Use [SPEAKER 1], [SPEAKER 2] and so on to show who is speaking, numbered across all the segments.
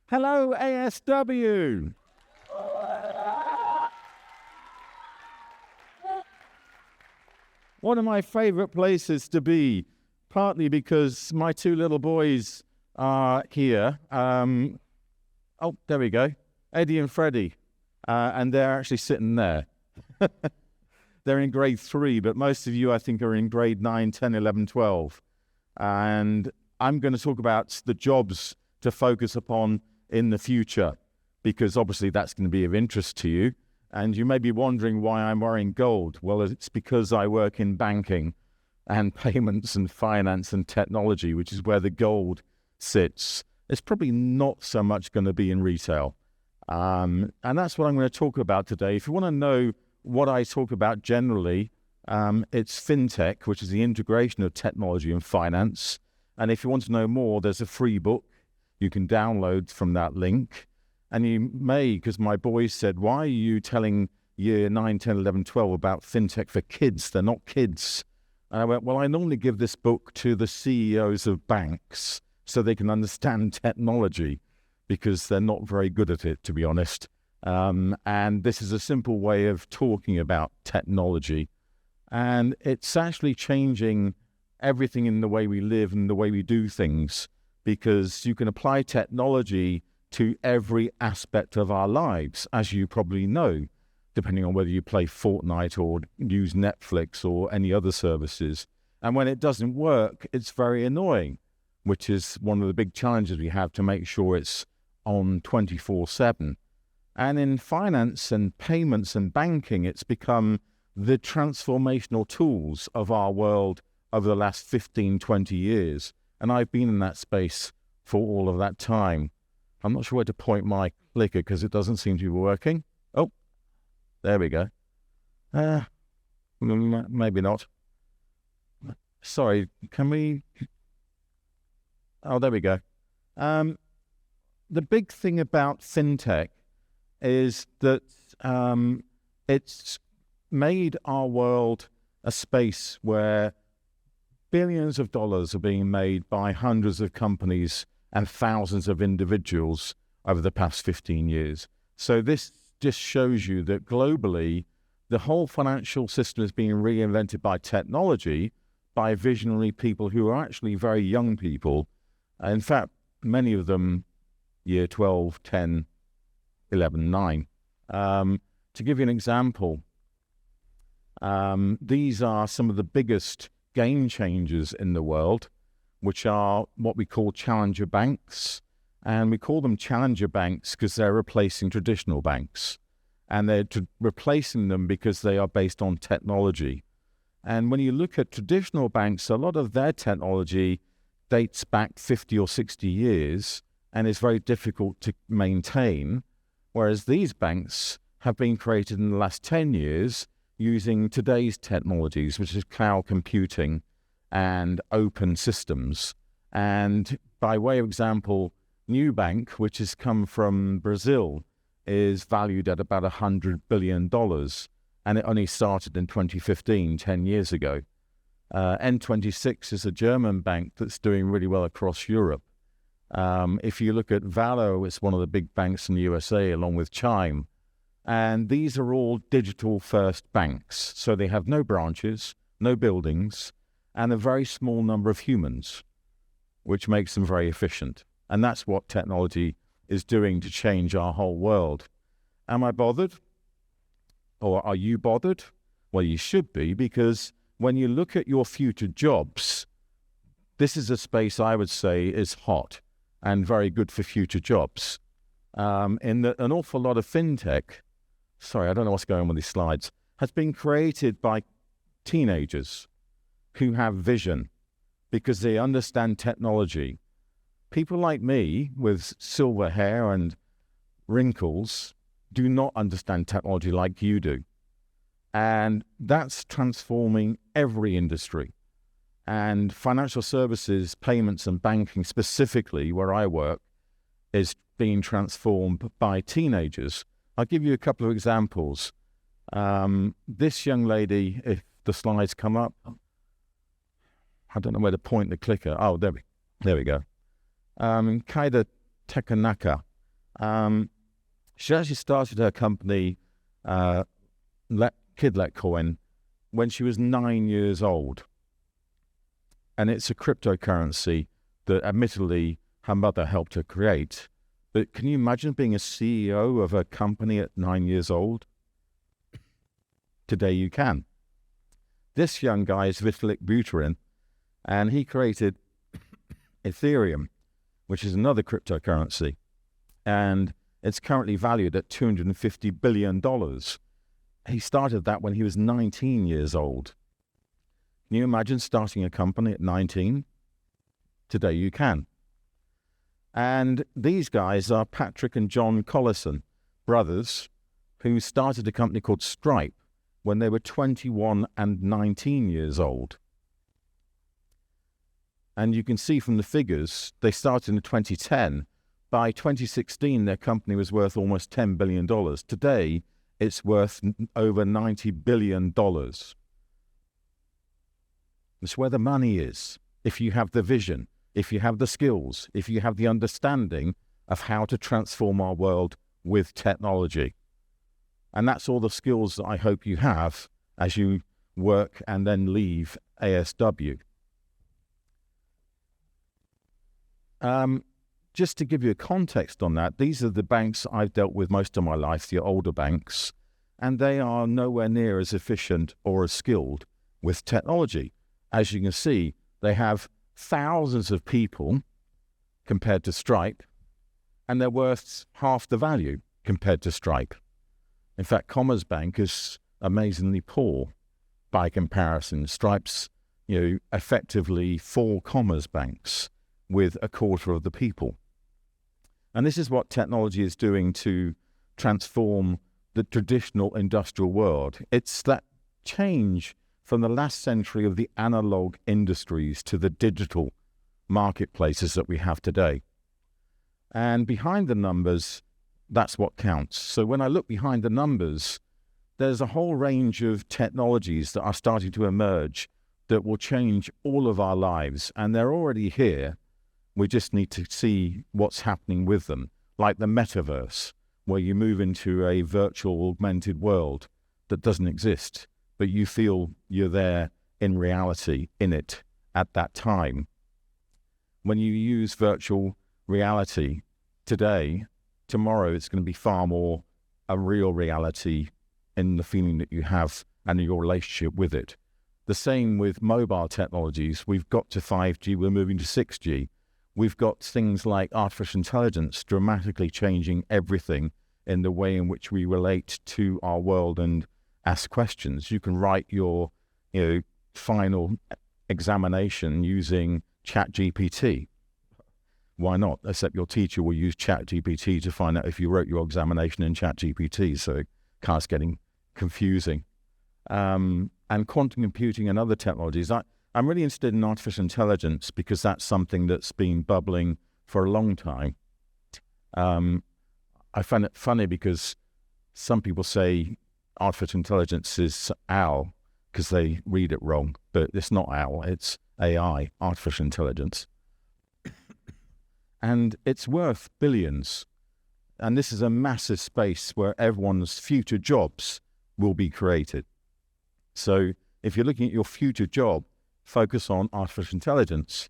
[SPEAKER 1] Hello, ASW. One of my favorite places to be, partly because my two little boys are here. Oh, there we go. Eddie and Freddie. And they're actually sitting there. They're in grade 3, but most of you, I think, are in grade 9, 10, 11, 12. And I'm going to talk about the jobs to focus upon in the future, because obviously that's going to be of interest to you. And you may be wondering why I'm wearing gold. Well, it's because I work in banking and payments and finance and technology, which is where the gold sits. It's probably not so much going to be in retail. And that's what I'm going to talk about today. If you want to know what I talk about generally, it's FinTech, which is the integration of technology and finance. And if you want to know more, there's a free book you can download from that link. And you may, because my boys said, why are you telling year 9, 10, 11, 12 about FinTech for kids? They're not kids. And I went, well, I normally give this book to the CEOs of banks so they can understand technology, because they're not very good at it, to be honest. And this is a simple way of talking about technology. And it's actually changing everything in the way we live and the way we do things, because you can apply technology to every aspect of our lives, as you probably know, depending on whether you play Fortnite or use Netflix or any other services. And when it doesn't work, it's very annoying, which is one of the big challenges we have to make sure it's on 24/7. And in finance and payments and banking, it's become the transformational tools of our world over the last 15, 20 years. And I've been in that space for all of that time. I'm not sure where to point my clicker because it doesn't seem to be working. Oh, there we go. Maybe not. Sorry, can we? Oh, there we go. The big thing about FinTech is that it's made our world a space where billions of dollars are being made by hundreds of companies and thousands of individuals over the past 15 years. So this just shows you that globally, the whole financial system is being reinvented by technology, by visionary people who are actually very young people. In fact, many of them year 12, 10, 11, 9. To give you an example, these are some of the biggest game changers in the world, which are what we call challenger banks. And we call them challenger banks because they're replacing traditional banks. And they're replacing them because they are based on technology. And when you look at traditional banks, a lot of their technology dates back 50 or 60 years and is very difficult to maintain, whereas these banks have been created in the last 10 years using today's technologies, which is cloud computing and open systems. And by way of example, Nubank, which has come from Brazil, is valued at about $100 billion, and it only started in 2015, 10 years ago. N26 is a German bank that's doing really well across Europe. If you look at Valo, it's one of the big banks in the USA, along with Chime. And these are all digital-first banks. So they have no branches, no buildings, and a very small number of humans, which makes them very efficient. And that's what technology is doing to change our whole world. Am I bothered? Or are you bothered? Well, you should be, because when you look at your future jobs, this is a space I would say is hot and very good for future jobs. In that an awful lot of FinTech, sorry, I don't know what's going on with these slides, has been created by teenagers who have vision because they understand technology. People like me with silver hair and wrinkles do not understand technology like you do. And that's transforming every industry. And financial services, payments and banking specifically, where I work, is being transformed by teenagers. I'll give you a couple of examples. This young lady, if the slides come up, I don't know where to point the clicker. Oh, there we go. Kaida Tekanaka. She actually started her company, Kidletcoin, when she was 9 years old. And it's a cryptocurrency that admittedly her mother helped her create. But can you imagine being a CEO of a company at 9 years old? Today you can. This young guy is Vitalik Buterin, and he created Ethereum, which is another cryptocurrency. And it's currently valued at $250 billion. He started that when he was 19 years old. Can you imagine starting a company at 19? Today you can. And these guys are Patrick and John Collison, brothers, who started a company called Stripe when they were 21 and 19 years old. And you can see from the figures, they started in 2010. By 2016, their company was worth almost $10 billion. Today, it's worth over $90 billion. It's where the money is. If you have the vision, if you have the skills, if you have the understanding of how to transform our world with technology. And that's all the skills that I hope you have as you work and then leave ASW. Just to give you a context on that, these are the banks I've dealt with most of my life, the older banks, and they are nowhere near as efficient or as skilled with technology. As you can see, they have thousands of people compared to Stripe, and they're worth half the value compared to Stripe. In fact, Commerzbank is amazingly poor by comparison. Stripe's, effectively 4 Commerzbanks with a quarter of the people. And this is what technology is doing to transform the traditional industrial world. It's that change from the last century of the analog industries to the digital marketplaces that we have today. And behind the numbers, that's what counts. So when I look behind the numbers, there's a whole range of technologies that are starting to emerge that will change all of our lives. And they're already here. We just need to see what's happening with them, like the metaverse, where you move into a virtual augmented world that doesn't exist, but you feel you're there in reality, in it, at that time. When you use virtual reality today, tomorrow it's going to be far more a real reality in the feeling that you have and your relationship with it. The same with mobile technologies. We've got to 5G, we're moving to 6G. We've got things like artificial intelligence dramatically changing everything in the way in which we relate to our world and ask questions. You can write your, final examination using ChatGPT. Why not? Except your teacher will use ChatGPT to find out if you wrote your examination in ChatGPT, so it starts getting confusing. And quantum computing and other technologies. I'm really interested in artificial intelligence because that's something that's been bubbling for a long time. I find it funny because some people say artificial intelligence is OWL because they read it wrong, but it's not OWL, it's AI, artificial intelligence. And it's worth billions. And this is a massive space where everyone's future jobs will be created. So if you're looking at your future job, focus on artificial intelligence.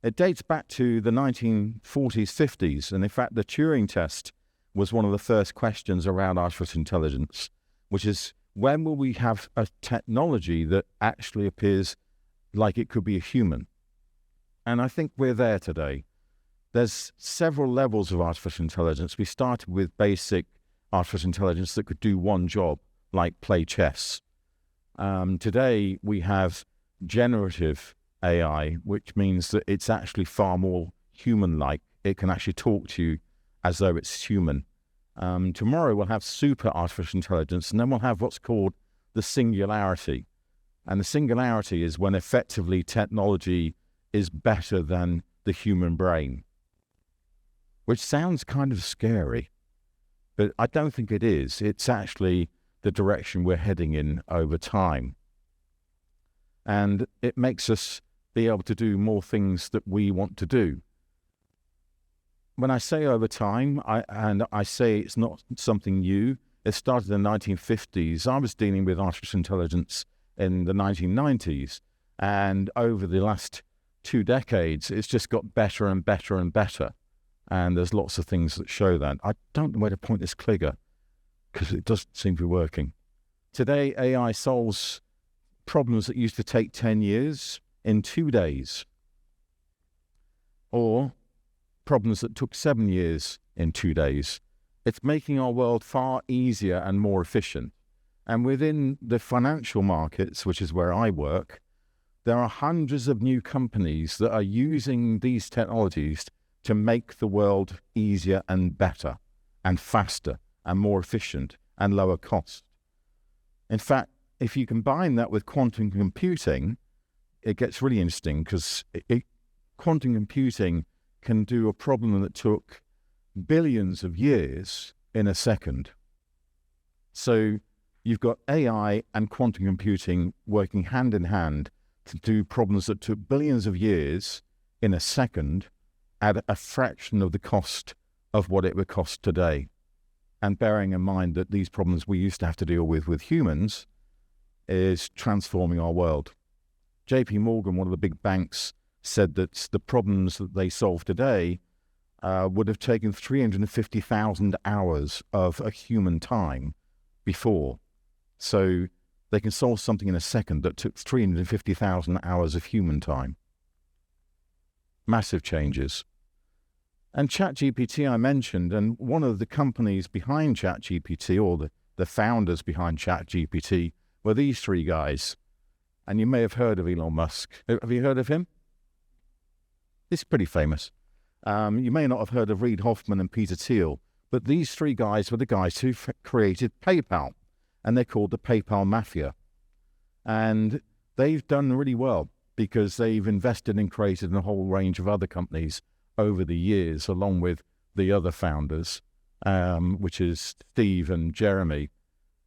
[SPEAKER 1] It dates back to the 1940s, 50s, and in fact the Turing test was one of the first questions around artificial intelligence, which is when will we have a technology that actually appears like it could be a human? And I think we're there today. There's several levels of artificial intelligence. We started with basic artificial intelligence that could do one job, like play chess. Today, we have generative AI, which means that it's actually far more human-like. It can actually talk to you as though it's human. Tomorrow, we'll have super artificial intelligence, and then we'll have what's called the singularity. And the singularity is when effectively technology is better than the human brain, which sounds kind of scary. But I don't think it is. It's actually the direction we're heading in over time. And it makes us be able to do more things that we want to do. When I say over time, I say it's not something new. It started in the 1950s. I was dealing with artificial intelligence in the 1990s. And over the last 2 decades, it's just got better and better and better. And there's lots of things that show that. I don't know where to point this clicker because it doesn't seem to be working. Today, AI solves problems that used to take 10 years in 2 days, or problems that took 7 years in 2 days. It's making our world far easier and more efficient. And within the financial markets, which is where I work, there are hundreds of new companies that are using these technologies to make the world easier and better and faster and more efficient and lower cost. In fact, if you combine that with quantum computing, it gets really interesting because quantum computing can do a problem that took billions of years in a second. So you've got AI and quantum computing working hand in hand to do problems that took billions of years in a second at a fraction of the cost of what it would cost today. And bearing in mind that these problems we used to have to deal with humans is transforming our world. JP Morgan, one of the big banks, said that the problems that they solve today would have taken 350,000 hours of a human time before. So they can solve something in a second that took 350,000 hours of human time. Massive changes. And ChatGPT I mentioned, and one of the companies behind ChatGPT, or the founders behind ChatGPT, were these 3 guys. And you may have heard of Elon Musk. Have you heard of him? He's pretty famous. You may not have heard of Reid Hoffman and Peter Thiel, but these 3 guys were the guys who created PayPal, and they're called the PayPal Mafia. And they've done really well because they've invested and created a whole range of other companies over the years, along with the other founders, which is Steve and Jeremy.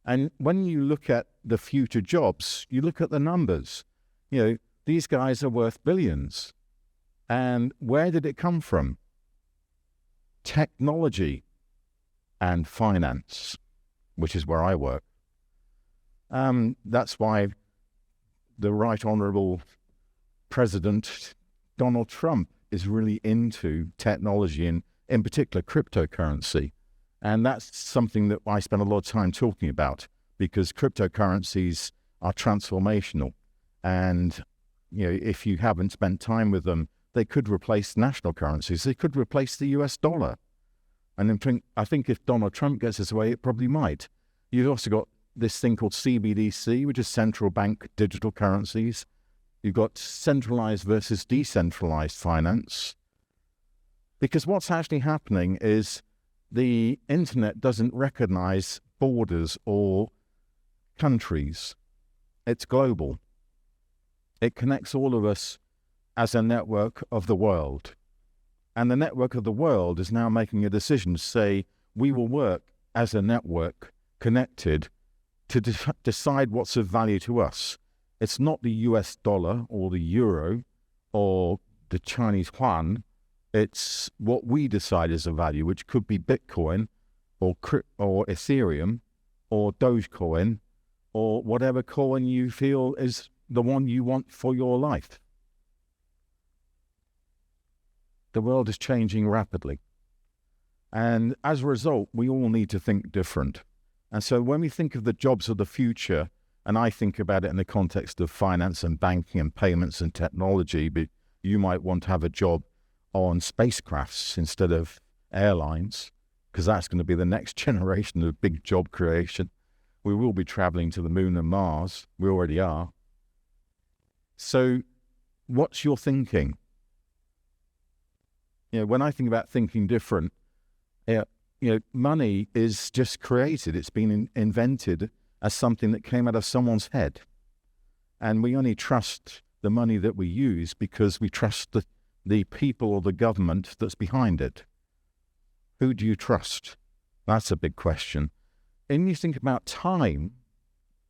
[SPEAKER 1] And when you look at the future jobs, you look at the numbers. You know, these guys are worth billions. And where did it come from? Technology and finance, which is where I work. That's why the Right Honourable President Donald Trump is really into technology and in particular cryptocurrency. And that's something that I spend a lot of time talking about because cryptocurrencies are transformational. And, you know, if you haven't spent time with them, they could replace national currencies. They could replace the US dollar. And I think if Donald Trump gets his way, it probably might. You've also got this thing called CBDC, which is central bank digital currencies. You've got centralized versus decentralized finance. Because what's actually happening is the internet doesn't recognize borders or countries. It's global. It connects all of us as a network of the world. And the network of the world is now making a decision to say, we will work as a network connected to decide what's of value to us. It's not the US dollar or the euro or the Chinese yuan. It's what we decide is of value, which could be Bitcoin or Ethereum or Dogecoin or whatever coin you feel is the one you want for your life. The world is changing rapidly. And as a result, we all need to think different. And so when we think of the jobs of the future, and I think about it in the context of finance and banking and payments and technology, but you might want to have a job on spacecrafts instead of airlines, because that's going to be the next generation of big job creation. We will be traveling to the moon and Mars. We already are. So what's your thinking? You know, when I think about thinking different, money is just created. It's been invented as something that came out of someone's head. And we only trust the money that we use because we trust the people or the government that's behind it. Who do you trust? That's a big question. And you think about time.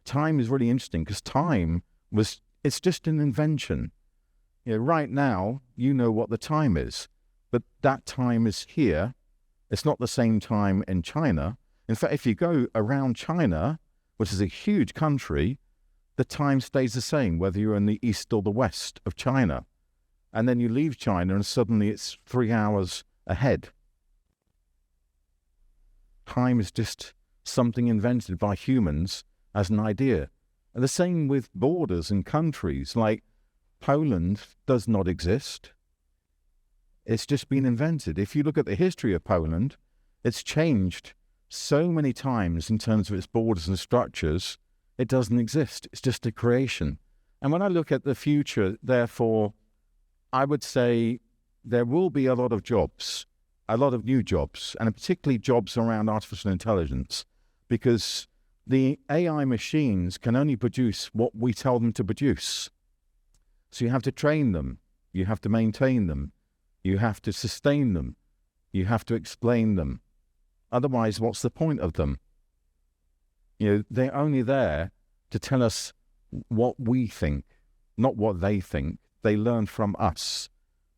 [SPEAKER 1] Time is really interesting because it's just an invention. Right now, you know what the time is, but that time is here. It's not the same time in China. In fact, if you go around China, which is a huge country, the time stays the same, whether you're in the east or the west of China. And then you leave China and suddenly it's 3 hours ahead. Time is just something invented by humans as an idea. And the same with borders and countries, like Poland does not exist. It's just been invented. If you look at the history of Poland, it's changed so many times in terms of its borders and structures, it doesn't exist. It's just a creation. And when I look at the future, therefore, I would say there will be a lot of jobs, a lot of new jobs, and particularly jobs around artificial intelligence, because the AI machines can only produce what we tell them to produce. So you have to train them, you have to maintain them, you have to sustain them, you have to explain them. Otherwise, what's the point of them? They're only there to tell us what we think, not what they think. They learn from us.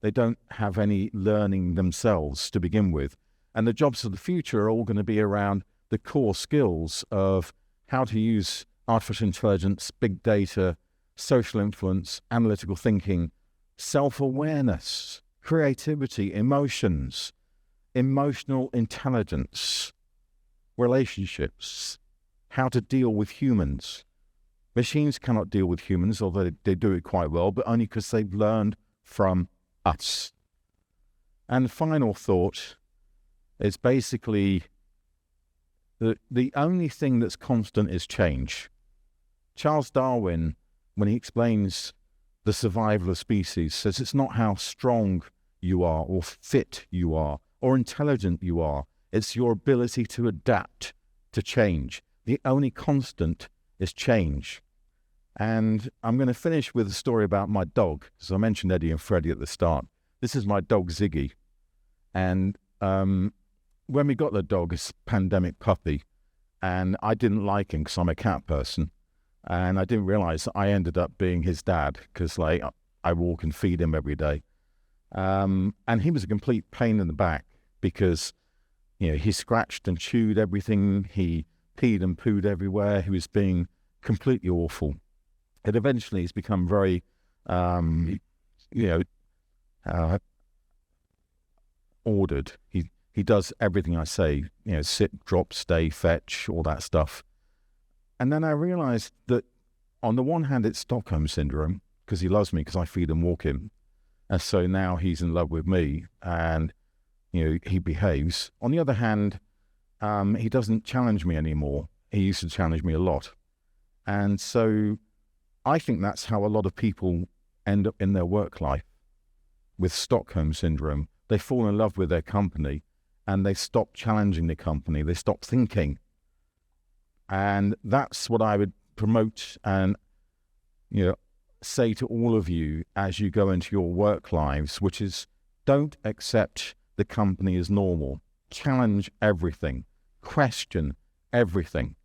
[SPEAKER 1] They don't have any learning themselves to begin with. And the jobs of the future are all going to be around the core skills of how to use artificial intelligence, big data, social influence, analytical thinking, self-awareness, creativity, emotions, emotional intelligence, relationships, how to deal with humans. Machines cannot deal with humans, although they do it quite well, but only because they've learned from us. And the final thought is basically the only thing that's constant is change. Charles Darwin, when he explains the survival of species, says it's not how strong you are or fit you are or intelligent you are. It's your ability to adapt to change. The only constant is change. And I'm going to finish with a story about my dog. So I mentioned Eddie and Freddie at the start. This is my dog, Ziggy. And when we got the dog, it's a pandemic puppy, and I didn't like him because I'm a cat person. And I didn't realize that I ended up being his dad because I walk and feed him every day. And he was a complete pain in the back because, he scratched and chewed everything. He peed and pooed everywhere. He was being completely awful. It eventually has become very, ordered. He does everything I say, sit, drop, stay, fetch, all that stuff. And then I realized that on the one hand, it's Stockholm Syndrome because he loves me because I feed and walk him. And so now he's in love with me and, he behaves. On the other hand, he doesn't challenge me anymore. He used to challenge me a lot. And so I think that's how a lot of people end up in their work life with Stockholm Syndrome. They fall in love with their company and they stop challenging the company. They stop thinking. And that's what I would promote and, say to all of you as you go into your work lives, which is don't accept the company as normal. Challenge everything. Question everything.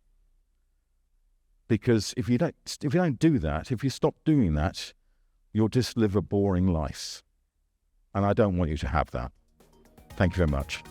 [SPEAKER 1] Because if you don't do that, if you stop doing that, you'll just live a boring life. And I don't want you to have that. Thank you very much.